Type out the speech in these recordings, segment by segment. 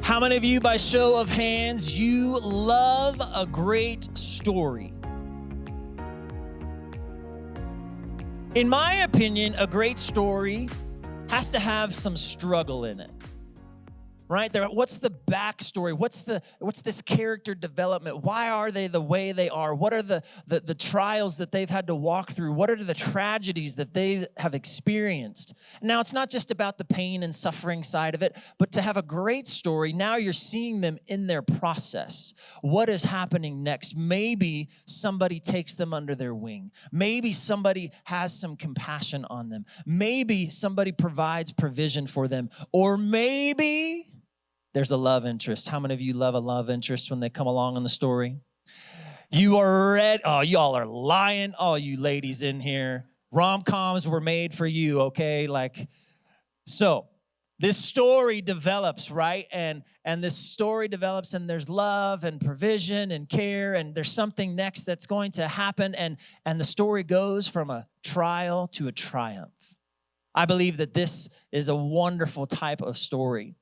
How many of you, by show of hands, you love a great story? In my opinion, a great story has to have some struggle in it. Right? What's the backstory? What's this character development? Why are they the way they are? What are the trials that they've had to walk through? What are the tragedies that they have experienced? Now, it's not just about the pain and suffering side of it, but to have a great story, now you're seeing them in their process. What is happening next? Maybe somebody takes them under their wing. Maybe somebody has some compassion on them. Maybe somebody provides provision for them. Or maybe there's a love interest. How many of you love a love interest when they come along in the story? You are ready. Oh, y'all are lying. All you ladies in here. Rom-coms were made for you, okay? So this story develops, right? And this story develops, and there's love and provision and care, and there's something next that's going to happen, and the story goes from a trial to a triumph. I believe that this is a wonderful type of story.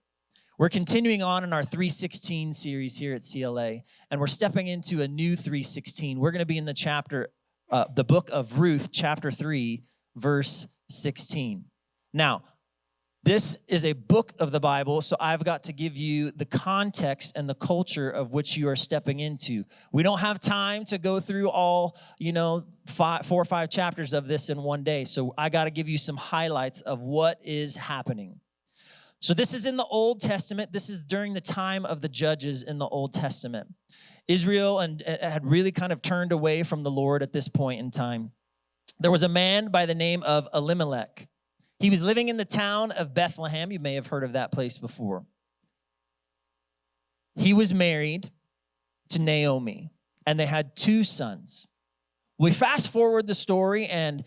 We're continuing on in our 3:16 series here at CLA, and we're stepping into a new 3:16. We're going to be in the book of Ruth, chapter 3, verse 16. Now, this is a book of the Bible, so I've got to give you the context and the culture of which you are stepping into. We don't have time to go through all, 4 or 5 chapters of this in one day, so I got to give you some highlights of what is happening. So this is in the Old Testament. This is during the time of the judges in the Old Testament. Israel had really kind of turned away from the Lord at this point in time. There was a man by the name of Elimelech. He was living in the town of Bethlehem. You may have heard of that place before. He was married to Naomi, and they had 2 sons. We fast forward the story, and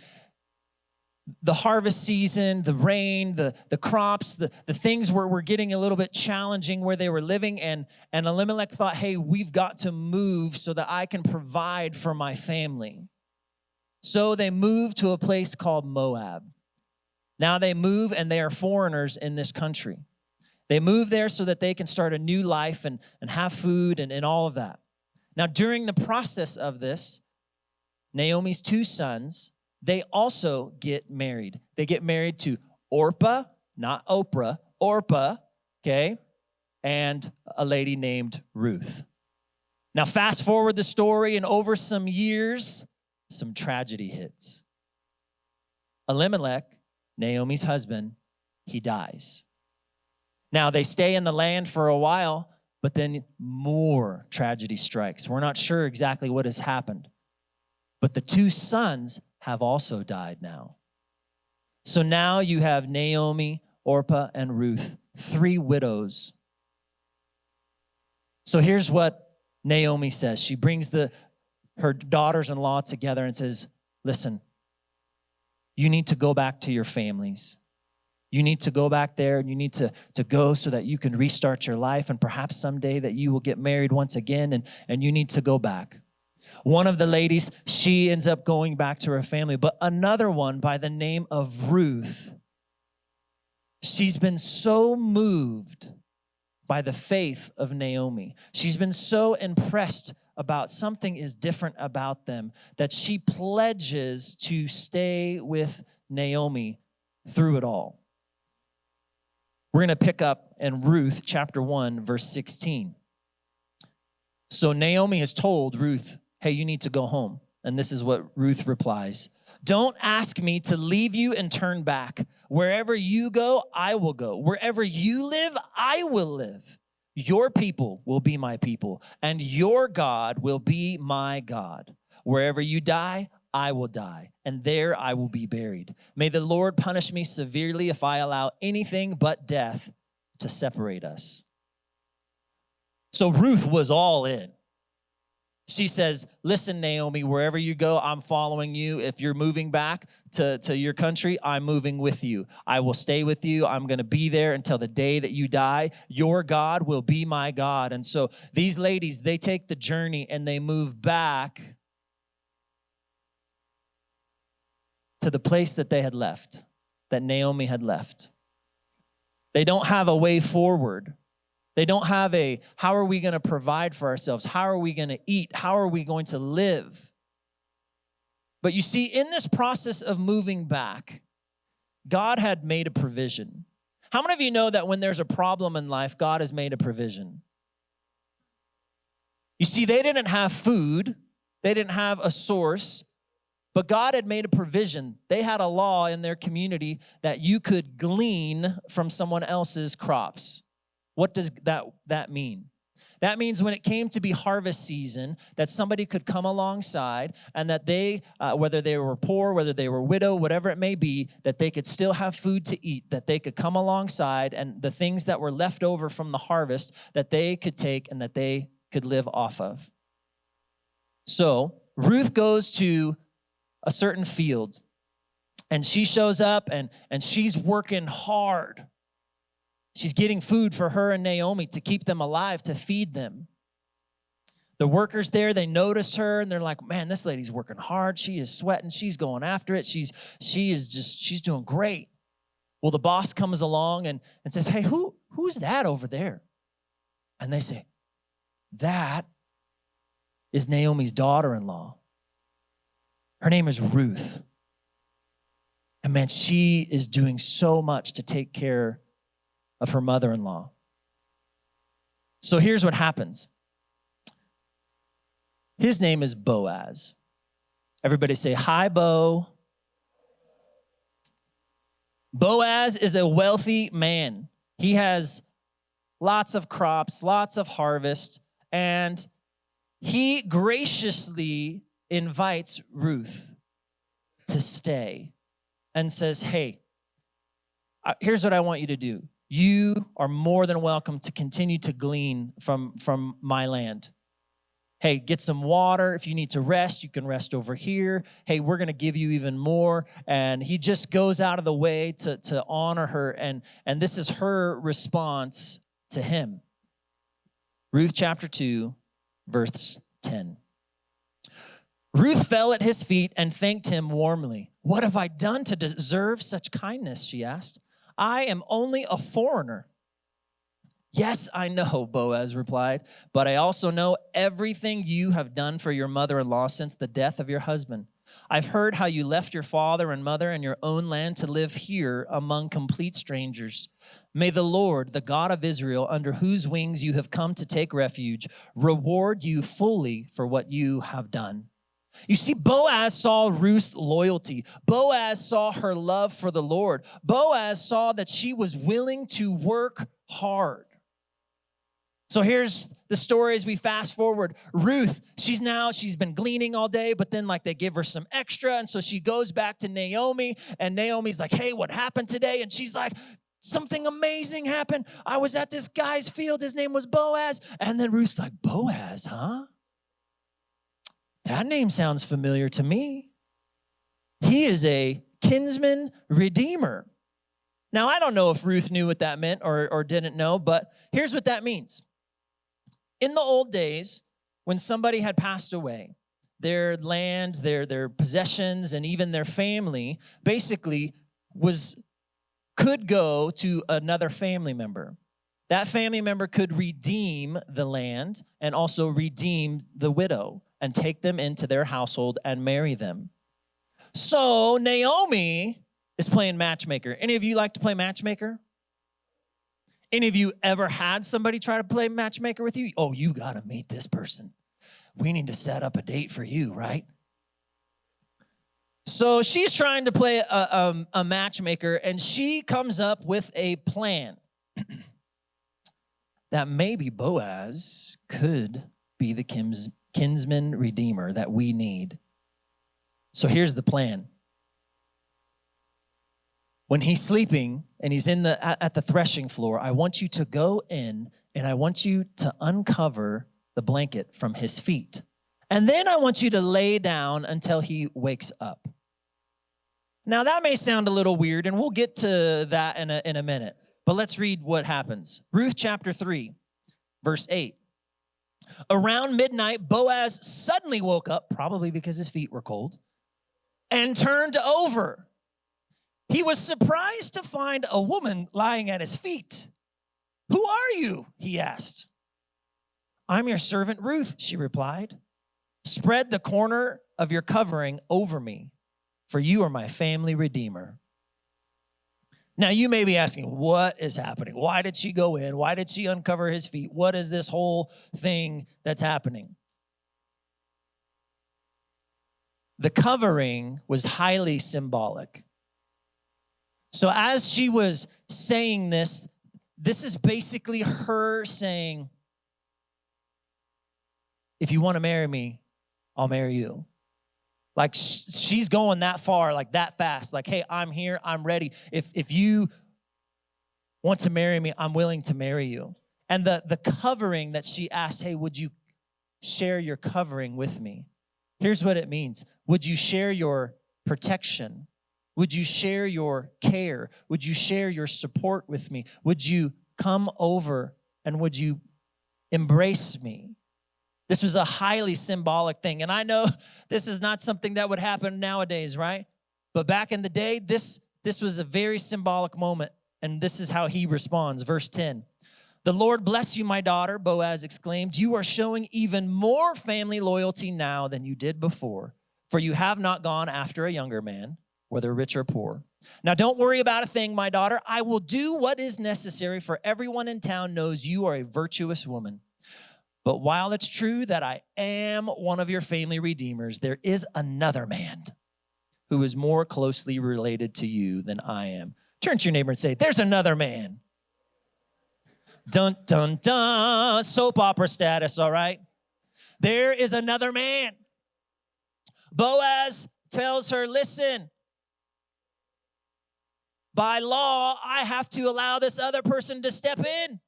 the harvest season, the rain, the crops, the things were getting a little bit challenging where they were living. And Elimelech thought, hey, we've got to move so that I can provide for my family. So they moved to a place called Moab. Now they move, and they are foreigners in this country. They move there so that they can start a new life and have food and all of that. Now, during the process of this, Naomi's 2 sons, they also get married. They get married to Orpah, not Oprah, Orpah, okay, and a lady named Ruth. Now, fast forward the story, and over some years, some tragedy hits. Elimelech, Naomi's husband, he dies. Now, they stay in the land for a while, but then more tragedy strikes. We're not sure exactly what has happened, but the 2 sons have also died now. So now you have Naomi, Orpah, and Ruth, 3 widows. So here's what Naomi says. She brings her daughters-in-law together and says, listen, you need to go back to your families. You need to go back there, and you need to go so that you can restart your life, and perhaps someday that you will get married once again, and you need to go back. One of the ladies, she ends up going back to her family, but another one by the name of Ruth, she's been so moved by the faith of Naomi. She's been so impressed about something is different about them that she pledges to stay with Naomi through it all. We're going to pick up in Ruth chapter 1, verse 16. So Naomi has told Ruth, hey, you need to go home. And this is what Ruth replies. Don't ask me to leave you and turn back. Wherever you go, I will go. Wherever you live, I will live. Your people will be my people, and your God will be my God. Wherever you die, I will die, and there I will be buried. May the Lord punish me severely if I allow anything but death to separate us. So Ruth was all in. She says, listen, Naomi, wherever you go, I'm following you. If you're moving back to your country, I'm moving with you. I will stay with you. I'm going to be there until the day that you die. Your God will be my God. And so these ladies, they take the journey and they move back to the place that they had left, that Naomi had left. They don't have a way forward. They don't have a, how are we going to provide for ourselves? How are we going to eat? How are we going to live? But you see, in this process of moving back, God had made a provision. How many of you know that when there's a problem in life, God has made a provision? You see, they didn't have food. They didn't have a source, but God had made a provision. They had a law in their community that you could glean from someone else's crops. What does that mean? That means when it came to be harvest season, that somebody could come alongside and that they, whether they were poor, whether they were widow, whatever it may be, that they could still have food to eat, that they could come alongside and the things that were left over from the harvest that they could take and that they could live off of. So Ruth goes to a certain field and she shows up and she's working hard. She's getting food for her and Naomi to keep them alive, to feed them. The workers there, they notice her and they're like, man, this lady's working hard. She is sweating. She's going after it. She's doing great. Well, the boss comes along and says, hey, who's that over there? And they say, that is Naomi's daughter-in-law. Her name is Ruth. And man, she is doing so much to take care of her mother-in-law. So here's what happens. His name is Boaz. Everybody say, hi, Bo. Boaz is a wealthy man. He has lots of crops, lots of harvest, and he graciously invites Ruth to stay and says, hey, here's what I want you to do. You are more than welcome to continue to glean from my land. Hey, get some water. If you need to rest, you can rest over here. Hey, we're going to give you even more. And he just goes out of the way to honor her. And this is her response to him. Ruth chapter 2, verse 10. Ruth fell at his feet and thanked him warmly. What have I done to deserve such kindness, she asked. I am only a foreigner. Yes, I know, Boaz replied, but I also know everything you have done for your mother-in-law since the death of your husband. I've heard how you left your father and mother and your own land to live here among complete strangers. May the Lord, the God of Israel, under whose wings you have come to take refuge, reward you fully for what you have done. You see, Boaz saw Ruth's loyalty. Boaz saw her love for the Lord. Boaz saw that she was willing to work hard. So here's the story as we fast forward. Ruth, she's been gleaning all day, but then like they give her some extra. And so she goes back to Naomi and Naomi's like, hey, what happened today? And she's like, something amazing happened. I was at this guy's field. His name was Boaz. And then Ruth's like, Boaz, huh? That name sounds familiar to me. He is a kinsman redeemer. Now, I don't know if Ruth knew what that meant or didn't know, but here's what that means. In the old days, when somebody had passed away, their land, their possessions, and even their family basically could go to another family member. That family member could redeem the land and also redeem the widow and take them into their household and marry them. So Naomi is playing matchmaker. Any of you like to play matchmaker? Any of you ever had somebody try to play matchmaker with you? Oh, you got to meet this person. We need to set up a date for you, right? So she's trying to play a matchmaker, and she comes up with a plan that maybe Boaz could be the kinsman redeemer that we need. So here's the plan. When he's sleeping and he's at the threshing floor, I want you to go in and I want you to uncover the blanket from his feet. And then I want you to lay down until he wakes up. Now that may sound a little weird, and we'll get to that in a minute. But let's read what happens. Ruth chapter 3, verse 8. Around midnight, Boaz suddenly woke up, probably because his feet were cold, and turned over. He was surprised to find a woman lying at his feet. Who are you? He asked. I'm your servant Ruth, she replied. Spread the corner of your covering over me, for you are my family redeemer. Now, you may be asking, what is happening? Why did she go in? Why did she uncover his feet? What is this whole thing that's happening? The covering was highly symbolic. So as she was saying this, this is basically her saying, if you want to marry me, I'll marry you. Like she's going that far, like that fast. Like, hey, I'm here, I'm ready. If you want to marry me, I'm willing to marry you. And the covering that she asked, hey, would you share your covering with me? Here's what it means. Would you share your protection? Would you share your care? Would you share your support with me? Would you come over and would you embrace me? This was a highly symbolic thing. And I know this is not something that would happen nowadays, right? But back in the day, this was a very symbolic moment. And this is how he responds. Verse 10. The Lord bless you, my daughter, Boaz exclaimed. You are showing even more family loyalty now than you did before, for you have not gone after a younger man, whether rich or poor. Now don't worry about a thing, my daughter. I will do what is necessary, for everyone in town knows you are a virtuous woman. But while it's true that I am one of your family redeemers, there is another man who is more closely related to you than I am. Turn to your neighbor and say, there's another man. Dun, dun, dun. Soap opera status, all right? There is another man. Boaz tells her, listen, by law, I have to allow this other person to step in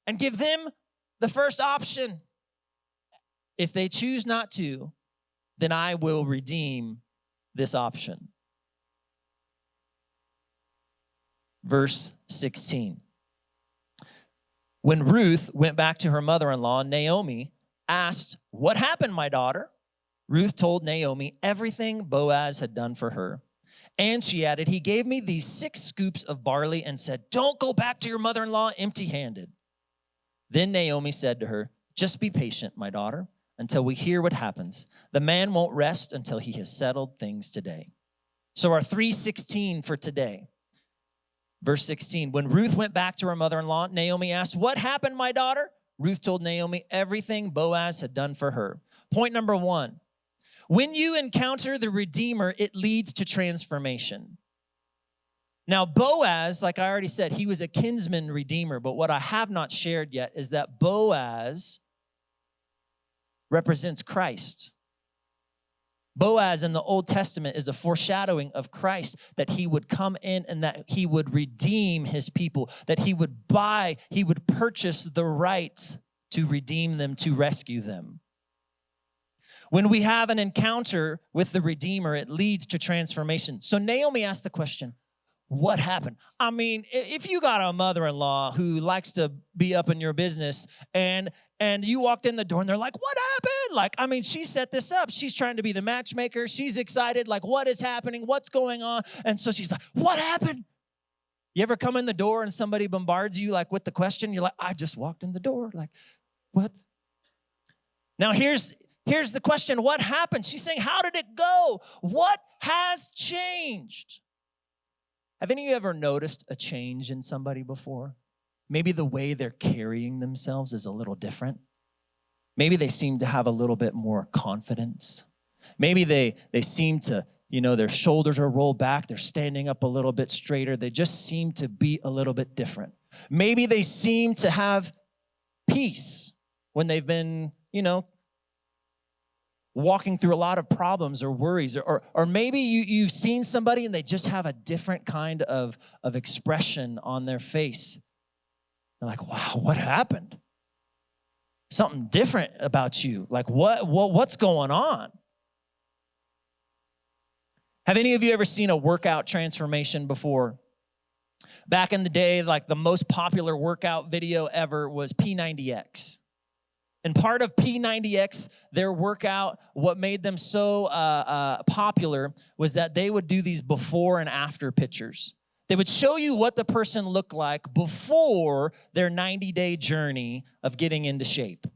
and give them the first option. If they choose not to, then I will redeem this option. Verse 16. When Ruth went back to her mother-in-law, Naomi asked, what happened, my daughter? Ruth told Naomi everything Boaz had done for her. And she added, he gave me these 6 scoops of barley and said, don't go back to your mother-in-law empty-handed. Then Naomi said to her, just be patient, my daughter, until we hear what happens. The man won't rest until he has settled things today. So our 3:16 for today. Verse 16, when Ruth went back to her mother-in-law, Naomi asked, what happened, my daughter? Ruth told Naomi everything Boaz had done for her. Point number 1, when you encounter the Redeemer, it leads to transformation. Now, Boaz, like I already said, he was a kinsman redeemer, but what I have not shared yet is that Boaz represents Christ. Boaz in the Old Testament is a foreshadowing of Christ, that he would come in and that he would redeem his people, that he would purchase the right to redeem them, to rescue them. When we have an encounter with the Redeemer, it leads to transformation. So Naomi asked the question, what happened? I mean, if you got a mother-in-law who likes to be up in your business and you walked in the door and they're like, what happened? Like, I mean, she set this up. She's trying to be the matchmaker. She's excited. Like, what is happening? What's going on? And so she's like, what happened? You ever come in the door and somebody bombards you like with the question? You're like, I just walked in the door. Like, what? Now, here's the question. What happened? She's saying, how did it go? What has changed? Have any of you ever noticed a change in somebody before? Maybe the way they're carrying themselves is a little different. Maybe they seem to have a little bit more confidence. Maybe they seem to, their shoulders are rolled back. They're standing up a little bit straighter. They just seem to be a little bit different. Maybe they seem to have peace when they've been, walking through a lot of problems or worries, or maybe you've seen somebody and they just have a different kind of expression on their face. They're like, wow, what happened? Something different about you. Like, what's going on? Have any of you ever seen a workout transformation before? Back in the day, like the most popular workout video ever was P90X. And part of P90X, their workout, what made them so popular was that they would do these before and after pictures. They would show you what the person looked like before their 90-day journey of getting into shape.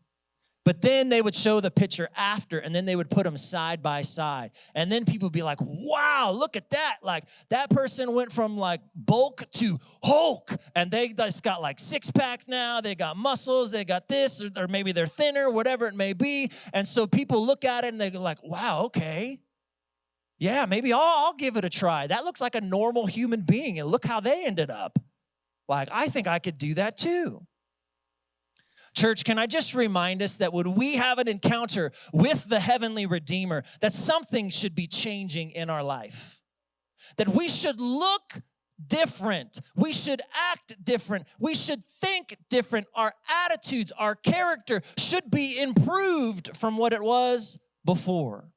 But then they would show the picture after, and then they would put them side by side. And then people would be like, wow, look at that. Like, that person went from like bulk to Hulk. And they just got like six packs now. They got muscles. They got this, or maybe they're thinner, whatever it may be. And so people look at it and they're like, wow, okay. Yeah, maybe I'll give it a try. That looks like a normal human being. And look how they ended up. Like, I think I could do that too. Church, can I just remind us that when we have an encounter with the heavenly Redeemer, that something should be changing in our life. That we should look different. We should act different. We should think different. Our attitudes, our character should be improved from what it was before.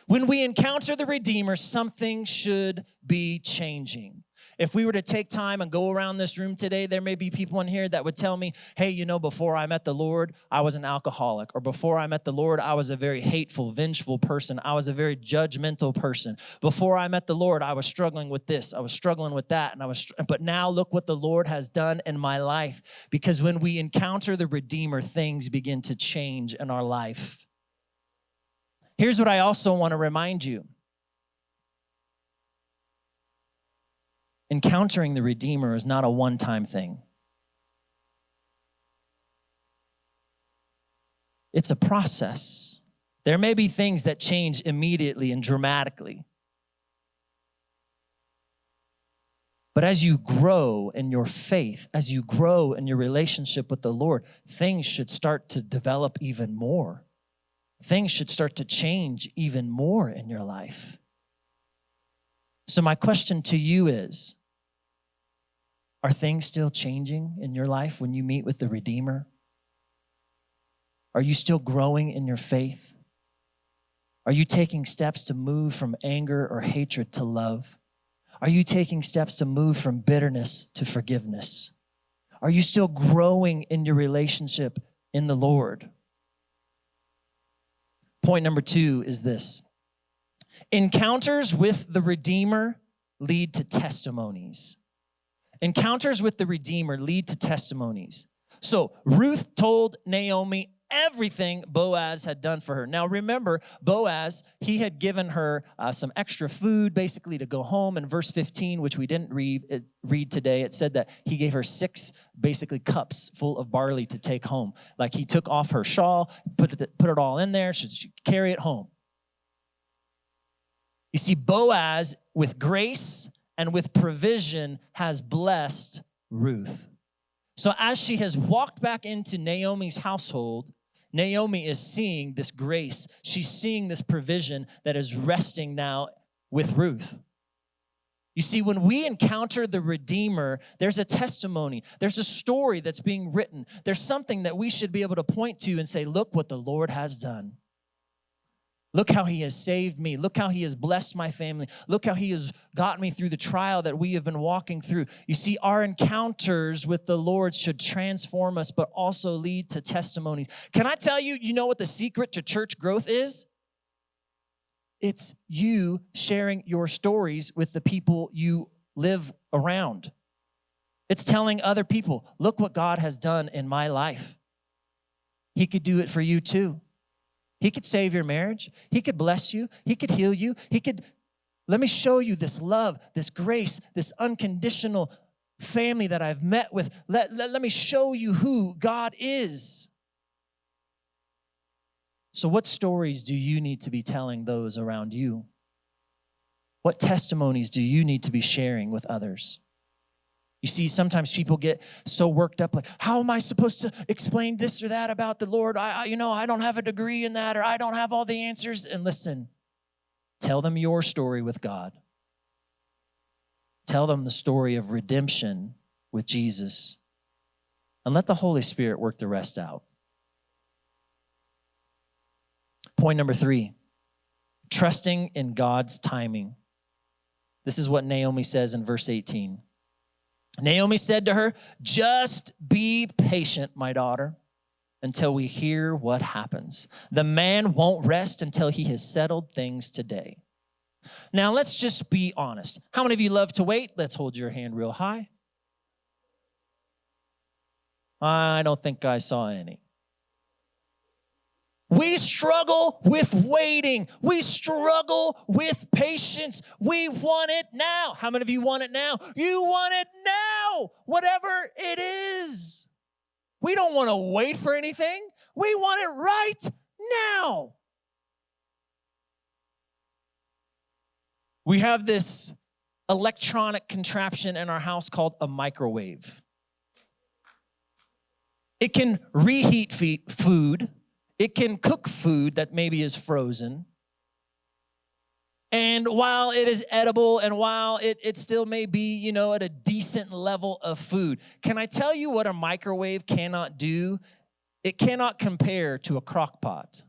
When we encounter the Redeemer, something should be changing. If we were to take time and go around this room today, there may be people in here that would tell me, hey, you know, before I met the Lord, I was an alcoholic. Or before I met the Lord, I was a very hateful, vengeful person. I was a very judgmental person. Before I met the Lord, I was struggling with this. I was struggling with that. But now look what the Lord has done in my life. Because when we encounter the Redeemer, things begin to change in our life. Here's what I also want to remind you. Encountering the Redeemer is not a one-time thing. It's a process. There may be things that change immediately and dramatically. But as you grow in your faith, as you grow in your relationship with the Lord, things should start to develop even more. Things should start to change even more in your life. So my question to you is, are things still changing in your life when you meet with the Redeemer? Are you still growing in your faith? Are you taking steps to move from anger or hatred to love? Are you taking steps to move from bitterness to forgiveness? Are you still growing in your relationship in the Lord? Point number 2 is this. Encounters with the Redeemer lead to testimonies. Encounters with the Redeemer lead to testimonies. So Ruth told Naomi everything Boaz had done for her. Now remember, Boaz, he had given her some extra food basically to go home. In verse 15, which we didn't read today, it said that he gave her 6 basically cups full of barley to take home. Like he took off her shawl, put it all in there, so she could carry it home. You see, Boaz, with grace and with provision, has blessed Ruth. So as she has walked back into Naomi's household, Naomi is seeing this grace. She's seeing this provision that is resting now with Ruth. You see, when we encounter the Redeemer, there's a testimony. There's a story that's being written. There's something that we should be able to point to and say, look what the Lord has done. Look how he has saved me. Look how he has blessed my family. Look how he has got me through the trial that we have been walking through. You see, our encounters with the Lord should transform us, but also lead to testimonies. Can I tell you, you know what the secret to church growth is? It's you sharing your stories with the people you live around. It's telling other people, look what God has done in my life. He could do it for you too. He could save your marriage. He could bless you. He could heal you. Let me show you this love, this grace, this unconditional family that I've met with. Let me show you who God is. So what stories do you need to be telling those around you? What testimonies do you need to be sharing with others? You see, sometimes people get so worked up, like, how am I supposed to explain this or that about the Lord? I don't have a degree in that, or I don't have all the answers. And listen, tell them your story with God. Tell them the story of redemption with Jesus. And let the Holy Spirit work the rest out. Point number 3, trusting in God's timing. This is what Naomi says in verse 18. Naomi said to her, just be patient, my daughter, until we hear what happens. The man won't rest until he has settled things today. Now, let's just be honest. How many of you love to wait? Let's hold your hand real high. I don't think I saw any. We struggle with waiting. We struggle with patience. We want it now. How many of you want it now? You want it now, whatever it is. We don't want to wait for anything. We want it right now. We have this electronic contraption in our house called a microwave. It can reheat food. It can cook food that maybe is frozen. And while it is edible and while it still may be, at a decent level of food, can I tell you what a microwave cannot do? It cannot compare to a crock pot.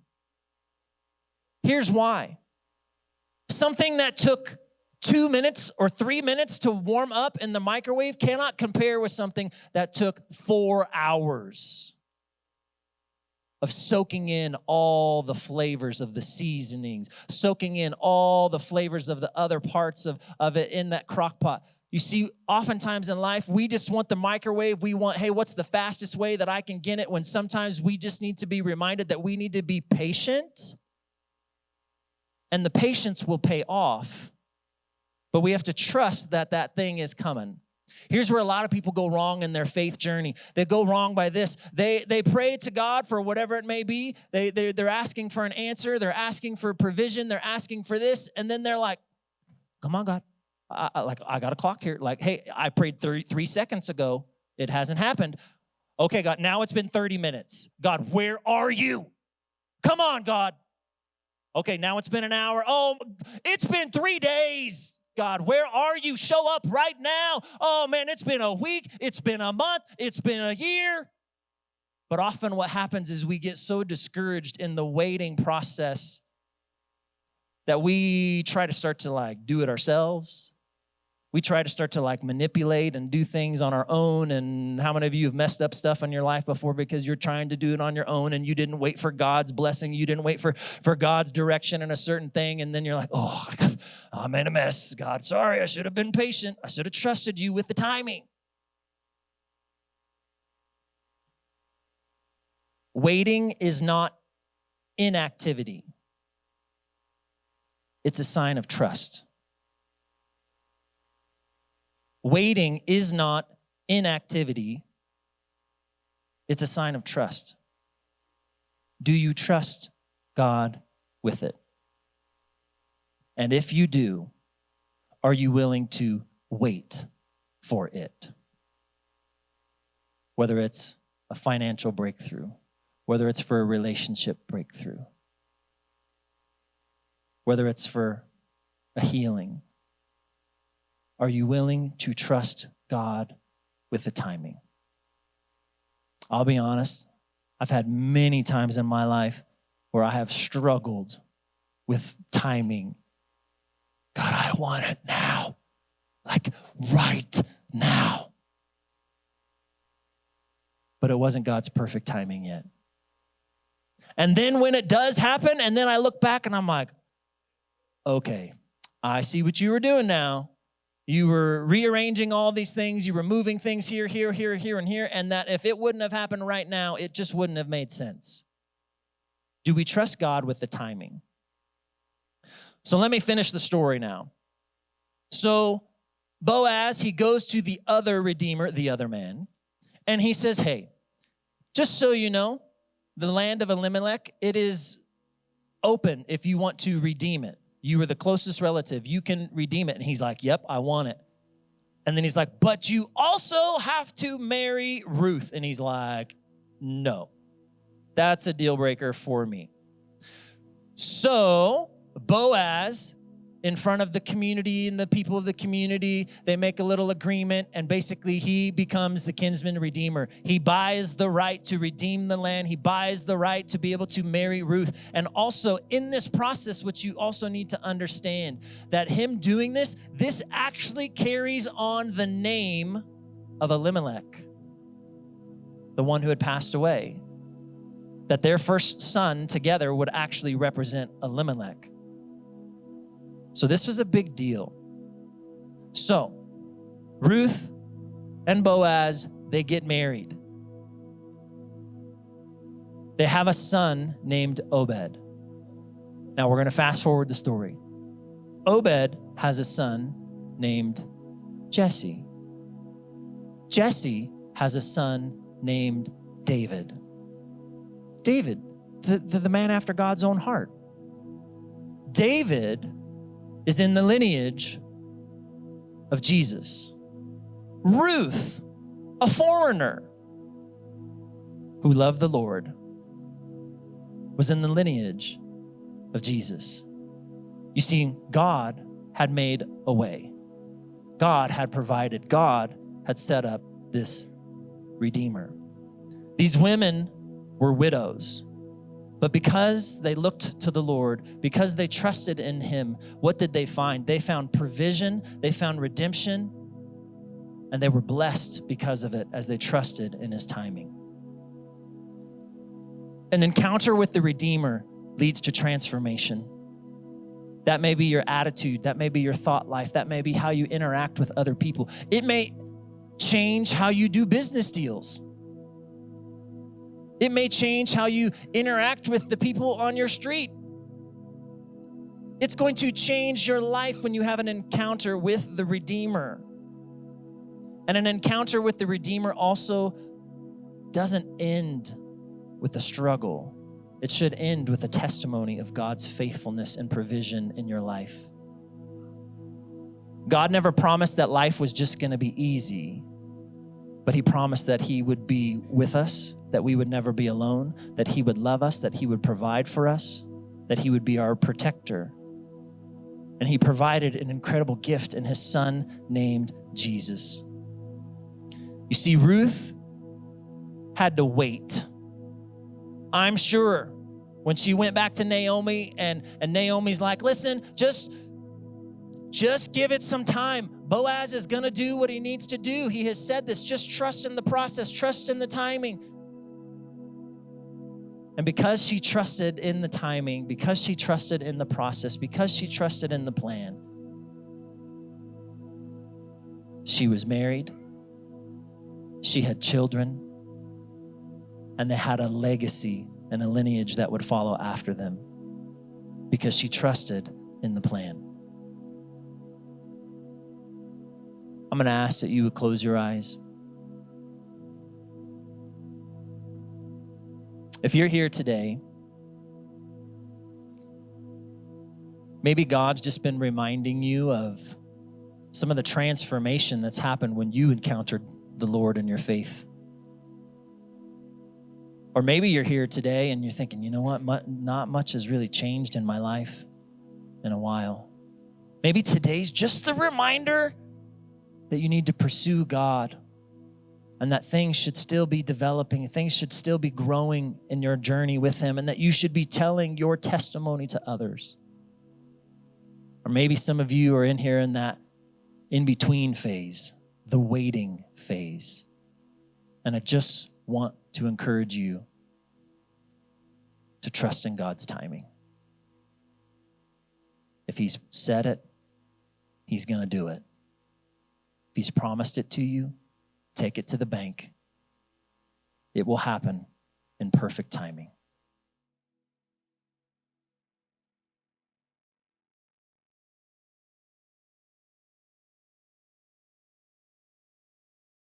Here's why. Something that took 2 minutes or 3 minutes to warm up in the microwave cannot compare with something that took 4 hours of soaking in all the flavors of the seasonings, soaking in all the flavors of the other parts of it in that crock pot. You see, oftentimes in life, we just want the microwave. We want, hey, what's the fastest way that I can get it? When sometimes we just need to be reminded that we need to be patient, and the patience will pay off. But we have to trust that that thing is coming. Here's where a lot of people go wrong in their faith journey. They go wrong by this. They pray to God for whatever it may be. They're asking for an answer. They're asking for provision. They're asking for this. And then they're like, come on, God. I got a clock here. Like, hey, I prayed 3 seconds ago. It hasn't happened. Okay, God, now it's been 30 minutes. God, where are you? Come on, God. Okay, now it's been an hour. Oh, it's been 3 days. God, where are you? Show up right now. Oh, man, it's been a week. It's been a month. It's been a year. But often what happens is we get so discouraged in the waiting process that we try to start to do it ourselves. We try to start to manipulate and do things on our own. And how many of you have messed up stuff in your life before because you're trying to do it on your own and you didn't wait for God's blessing. You didn't wait for God's direction in a certain thing. And then you're like, oh, I made a mess. God, sorry, I should have been patient. I should have trusted you with the timing. Waiting is not inactivity. It's a sign of trust. Waiting is not inactivity. It's a sign of trust. Do you trust God with it? And if you do, are you willing to wait for it? Whether it's a financial breakthrough, whether it's for a relationship breakthrough, whether it's for a healing. Are you willing to trust God with the timing? I'll be honest, I've had many times in my life where I have struggled with timing. God, I want it now, right now. But it wasn't God's perfect timing yet. And then when it does happen, and then I look back and I'm like, okay, I see what you were doing now. You were rearranging all these things. You were moving things here, here, here, here, and here. And that if it wouldn't have happened right now, it just wouldn't have made sense. Do we trust God with the timing? So let me finish the story now. So Boaz, he goes to the other redeemer, the other man, and he says, hey, just so you know, the land of Elimelech, it is open if you want to redeem it. You were the closest relative. You can redeem it. And he's like, yep, I want it. And then he's like, but you also have to marry Ruth. And he's like, no, that's a deal breaker for me. So Boaz, in front of the community and the people of the community, they make a little agreement, and basically he becomes the kinsman redeemer. He buys the right to redeem the land. He buys the right to be able to marry Ruth. And also in this process, which you also need to understand, that him doing this actually carries on the name of Elimelech, the one who had passed away. That their first son together would actually represent Elimelech. So this was a big deal. So Ruth and Boaz, they get married. They have a son named Obed. Now we're going to fast forward the story. Obed has a son named Jesse. Jesse has a son named David. David, the man after God's own heart. David is in the lineage of Jesus. Ruth, a foreigner who loved the Lord, was in the lineage of Jesus. You see, God had made a way. God had provided. God had set up this Redeemer. These women were widows, but because they looked to the Lord, because they trusted in Him, what did they find? They found provision, they found redemption, and they were blessed because of it as they trusted in His timing. An encounter with the Redeemer leads to transformation. That may be your attitude, that may be your thought life, that may be how you interact with other people. It may change how you do business deals. It may change how you interact with the people on your street. It's going to change your life when you have an encounter with the Redeemer. And an encounter with the Redeemer also doesn't end with a struggle. It should end with a testimony of God's faithfulness and provision in your life. God never promised that life was just going to be easy, but He promised that He would be with us, that we would never be alone, that He would love us, that He would provide for us, that He would be our protector. And He provided an incredible gift in His Son named Jesus. You see, Ruth had to wait. I'm sure when she went back to Naomi and Naomi's like, listen, just give it some time. Boaz is going to do what he needs to do. He has said this. Just trust in the process. Trust in the timing. And because she trusted in the timing, because she trusted in the process, because she trusted in the plan, she was married. She had children. And they had a legacy and a lineage that would follow after them because she trusted in the plan. I'm going to ask that you would close your eyes. If you're here today, maybe God's just been reminding you of some of the transformation that's happened when you encountered the Lord in your faith. Or maybe you're here today and you're thinking, you know what, not much has really changed in my life in a while. Maybe today's just the reminder that you need to pursue God and that things should still be developing, things should still be growing in your journey with Him, and that you should be telling your testimony to others. Or maybe some of you are in here in that in-between phase, the waiting phase. And I just want to encourage you to trust in God's timing. If He's said it, He's going to do it. If He's promised it to you, take it to the bank. It will happen in perfect timing.